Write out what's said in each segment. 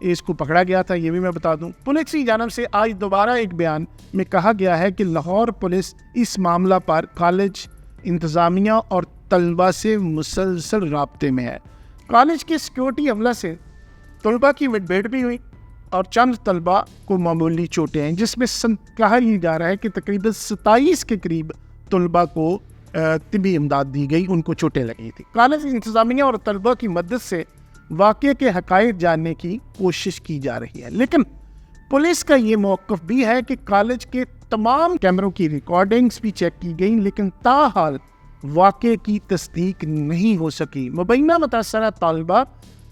اس کو پکڑا گیا تھا، یہ بھی میں بتا دوں۔ پولیس کی جانب سے آج دوبارہ ایک بیان میں کہا گیا ہے کہ لاہور پولیس اس معاملہ پر کالج انتظامیہ اور طلبہ سے مسلسل رابطے میں ہے۔ کالج کے سیکیورٹی عملہ سے طلبہ کی مڈبھیڑ بھی ہوئی اور چند طلبہ کو معمولی چوٹیں ہیں، جس میں کہا یہ جا رہا ہے کہ تقریباً 27 کے قریب طلبہ کو طبی امداد دی گئی، ان کو چوٹیں لگی تھی۔ کالج انتظامیہ اور طلبہ کی مدد سے واقعے کے حقائق جاننے کی کوشش کی جا رہی ہے، لیکن پولیس کا یہ موقف بھی ہے کہ کالج کے تمام کیمروں کی ریکارڈنگز بھی چیک کی گئیں، لیکن تاحال واقعے کی تصدیق نہیں ہو سکی۔ مبینہ متاثرہ طالبہ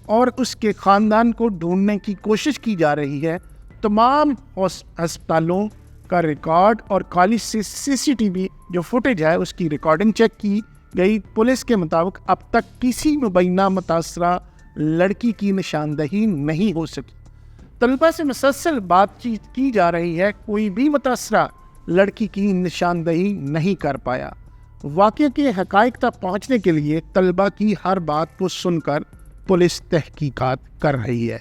اور اس کے خاندان کو ڈھونڈنے کی کوشش کی جا رہی ہے۔ تمام ہسپتالوں کا ریکارڈ اور کالج سے CCTV جو فوٹیج ہے اس کی ریکارڈنگ چیک کی گئی۔ پولیس کے مطابق اب تک کسی مبینہ متاثرہ لڑکی کی نشاندہی نہیں ہو سکی۔ طلبہ سے مسلسل بات چیت کی جا رہی ہے، کوئی بھی متاثرہ لڑکی کی نشاندہی نہیں کر پایا۔ واقعے کے حقائق تک پہنچنے کے لیے طلبہ کی ہر بات کو سن کر پولیس تحقیقات کر رہی ہے۔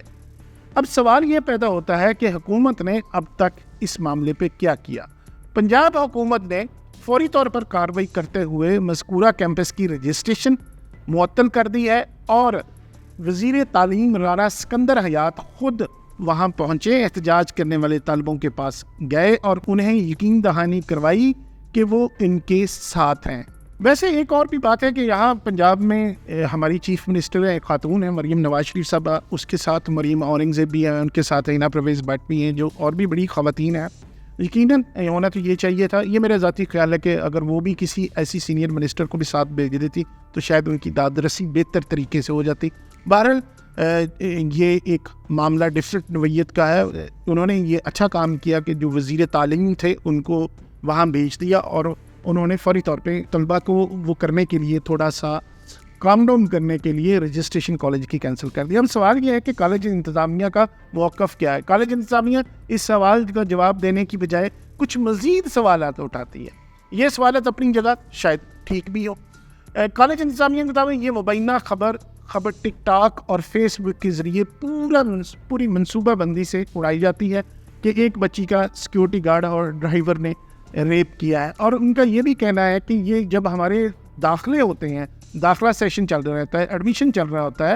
اب سوال یہ پیدا ہوتا ہے کہ حکومت نے اب تک اس معاملے پہ کیا کیا؟ پنجاب حکومت نے فوری طور پر کارروائی کرتے ہوئے مذکورہ کیمپس کی رجسٹریشن معطل کر دی ہے اور وزیر تعلیم رانا سکندر حیات خود وہاں پہنچے، احتجاج کرنے والے طالبوں کے پاس گئے اور انہیں یقین دہانی کروائی کہ وہ ان کے ساتھ ہیں۔ ویسے ایک اور بھی بات ہے کہ یہاں پنجاب میں ہماری چیف منسٹر ہے، خاتون ہیں مریم نواز شریف صاحبہ، اس کے ساتھ مریم اورنگزیب بھی ہیں، ان کے ساتھ ہینا پرویز بٹ بھی ہیں، جو اور بھی بڑی خواتین ہیں۔ یقیناً ہونا تو یہ چاہیے تھا، یہ میرا ذاتی خیال ہے کہ اگر وہ بھی کسی ایسی سینئر منسٹر کو بھی ساتھ بھیج دیتی تو شاید ان کی داد رسی بہتر طریقے سے ہو جاتی۔ بہرحال یہ ایک معاملہ ڈفرینٹ نوعیت کا ہے۔ انہوں نے یہ اچھا کام کیا کہ جو وزیر تعلیم تھے ان کو وہاں بھیج دیا اور انہوں نے فوری طور پہ طلبہ کو وہ کرنے کے لیے تھوڑا سا کام ڈاؤن کرنے کے لیے رجسٹریشن کالج کی کینسل کر دیا۔ اب سوال یہ ہے کہ کالج انتظامیہ کا موقف کیا ہے؟ کالج انتظامیہ اس سوال کا جواب دینے کی بجائے کچھ مزید سوالات اٹھاتی ہے۔ یہ سوالات اپنی جگہ شاید ٹھیک بھی ہو۔ کالج انتظامیہ کے مطابق یہ مبینہ خبر ٹک ٹاک اور فیس بک کے ذریعے پوری منصوبہ بندی سے اڑائی جاتی ہے کہ ایک بچی کا سیکیورٹی گارڈ اور ڈرائیور نے ریپ کیا ہے، اور ان کا یہ بھی کہنا ہے کہ یہ جب ہمارے داخلے ہوتے ہیں، داخلہ سیشن چل رہا ہوتا ہے، ایڈمیشن چل رہا ہوتا ہے،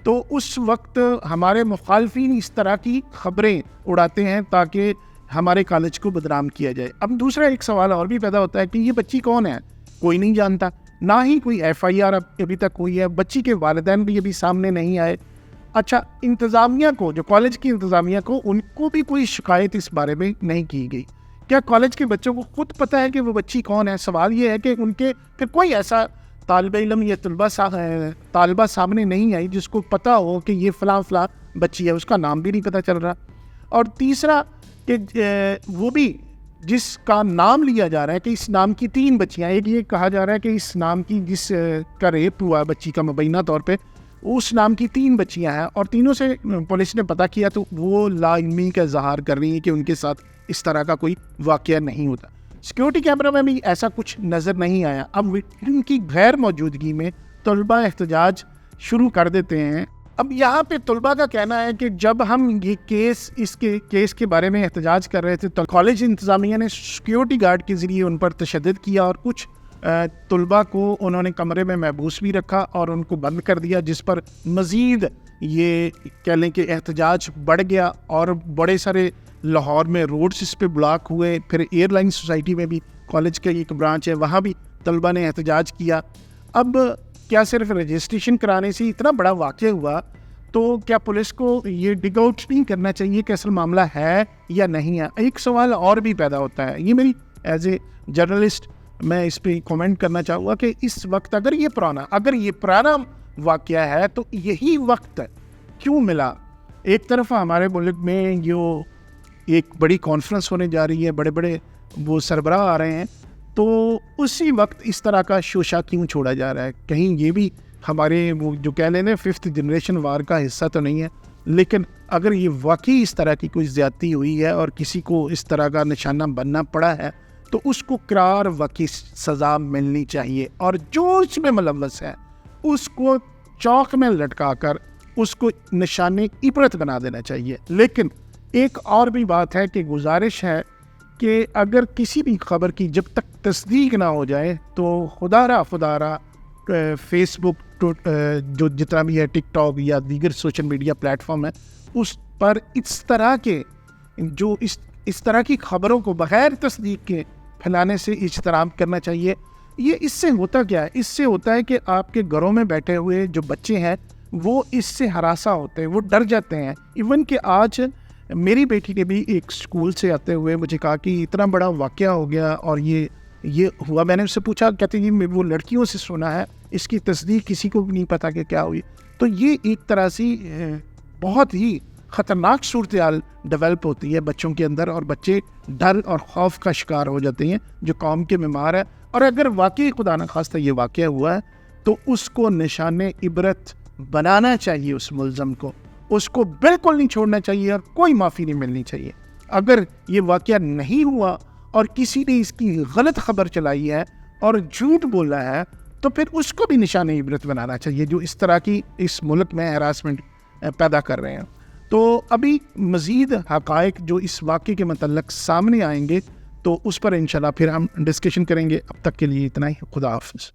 تو اس وقت ہمارے مخالفین اس طرح کی خبریں اڑاتے ہیں تاکہ ہمارے کالج کو بدنام کیا جائے۔ اب دوسرا ایک سوال اور بھی پیدا ہوتا ہے کہ یہ بچی کون ہے؟ کوئی نہیں جانتا، نہ ہی کوئی FIR ابھی تک ہوئی ہے، بچی کے والدین بھی ابھی سامنے نہیں آئے۔ اچھا، انتظامیہ کو، جو کالج کی انتظامیہ کو، ان کو بھی کوئی شکایت اس بارے میں نہیں کی گئی۔ کیا کالج کے بچوں کو خود پتہ ہے کہ وہ بچی کون ہے؟ سوال یہ ہے کہ ان کے پھر کوئی ایسا طالب علم یا طالبہ سامنے نہیں آئی جس کو پتہ ہو کہ یہ فلاں بچی ہے، اس کا نام بھی نہیں پتہ چل رہا۔ اور تیسرا کہ وہ بھی جس کا نام لیا جا رہا ہے کہ اس نام کی 3 بچیاں، ایک یہ کہا جا رہا ہے کہ اس نام کی جس کا ریپ ہوا بچی کا مبینہ طور پہ، اس نام کی 3 بچیاں ہیں اور تینوں سے پولیس نے پتہ کیا تو وہ لا علمی کا اظہار کر رہی ہیں کہ ان کے ساتھ اس طرح کا کوئی واقعہ نہیں ہوتا۔ سیکیورٹی کیمرہ میں بھی ایسا کچھ نظر نہیں آیا۔ اب ان کی غیر موجودگی میں طلبہ احتجاج شروع کر دیتے ہیں۔ اب یہاں پہ طلبہ کا کہنا ہے کہ جب ہم یہ اس کیس کے بارے میں احتجاج کر رہے تھے تو کالج انتظامیہ نے سیکیورٹی گارڈ کے ذریعے ان پر تشدد کیا اور کچھ طلبہ کو انہوں نے کمرے میں محبوس بھی رکھا اور ان کو بند کر دیا، جس پر مزید یہ کہہ لیں کہ احتجاج بڑھ گیا اور بڑے سارے لاہور میں روڈز اس پہ بلاک ہوئے۔ پھر ایئر لائن سوسائٹی میں بھی کالج کا ایک برانچ ہے، وہاں بھی طلبہ نے احتجاج کیا۔ اب کیا صرف رجسٹریشن کرانے سے اتنا بڑا واقعہ ہوا تو کیا پولیس کو یہ ڈگ آؤٹ نہیں کرنا چاہیے کہ اصل معاملہ ہے یا نہیں ہے؟ ایک سوال اور بھی پیدا ہوتا ہے، یہ میری ایز اے جرنلسٹ میں اس پہ کامنٹ کرنا چاہوں گا کہ اس وقت اگر یہ پرانا واقعہ ہے تو یہی وقت کیوں ملا؟ ایک طرف ہمارے ملک میں جو ایک بڑی کانفرنس ہونے جا رہی ہے، بڑے بڑے وہ سربراہ آ رہے ہیں، تو اسی وقت اس طرح کا شوشہ کیوں چھوڑا جا رہا ہے؟ کہیں یہ بھی ہمارے وہ جو کہہ لینا 5th جنریشن وار کا حصہ تو نہیں ہے، لیکن اگر یہ واقعی اس طرح کی کوئی زیادتی ہوئی ہے اور کسی کو اس طرح کا نشانہ بننا پڑا ہے تو اس کو قرار واقعی سزا ملنی چاہیے، اور جو اس میں ملوث ہے اس کو چوک میں لٹکا کر اس کو نشان عبرت بنا دینا چاہیے. لیکن ایک اور بھی بات ہے کہ گزارش ہے کہ اگر کسی بھی خبر کی جب تک تصدیق نہ ہو جائے تو خدا را فیس بک جو جتنا بھی ہے ٹک ٹاک یا دیگر سوشل میڈیا پلیٹ فارم ہے اس پر اس طرح کے جو اس طرح کی خبروں کو بغیر تصدیق کے پھیلانے سے اجتناب کرنا چاہیے. یہ اس سے ہوتا کیا ہے؟ اس سے ہوتا ہے کہ آپ کے گھروں میں بیٹھے ہوئے جو بچے ہیں وہ اس سے ہراساں ہوتے ہیں, وہ ڈر جاتے ہیں. ایون کہ آج میری بیٹی نے بھی ایک اسکول سے آتے ہوئے مجھے کہا کہ اتنا بڑا واقعہ ہو گیا اور یہ ہوا. میں نے اس سے پوچھا, کہتے ہیں میں وہ لڑکیوں سے سنا ہے, اس کی تصدیق کسی کو بھی نہیں پتا کہ کیا ہوئی. تو یہ ایک طرح سے بہت ہی خطرناک صورتحال ڈیولپ ہوتی ہے بچوں کے اندر, اور بچے ڈر اور خوف کا شکار ہو جاتے ہیں جو قوم کے معمار ہے. اور اگر واقعی خدا نخواستہ یہ واقعہ ہوا ہے تو اس کو نشان عبرت بنانا چاہیے. اس ملزم کو اس کو بالکل نہیں چھوڑنا چاہیے اور کوئی معافی نہیں ملنی چاہیے. اگر یہ واقعہ نہیں ہوا اور کسی نے اس کی غلط خبر چلائی ہے اور جھوٹ بولا ہے تو پھر اس کو بھی نشان عبرت بنانا چاہیے جو اس طرح کی اس ملک میں ہراسمنٹ پیدا کر رہے ہیں. تو ابھی مزید حقائق جو اس واقعے کے متعلق سامنے آئیں گے تو اس پر انشاءاللہ پھر ہم ڈسکشن کریں گے. اب تک کے لیے اتنا ہی. خدا حافظ.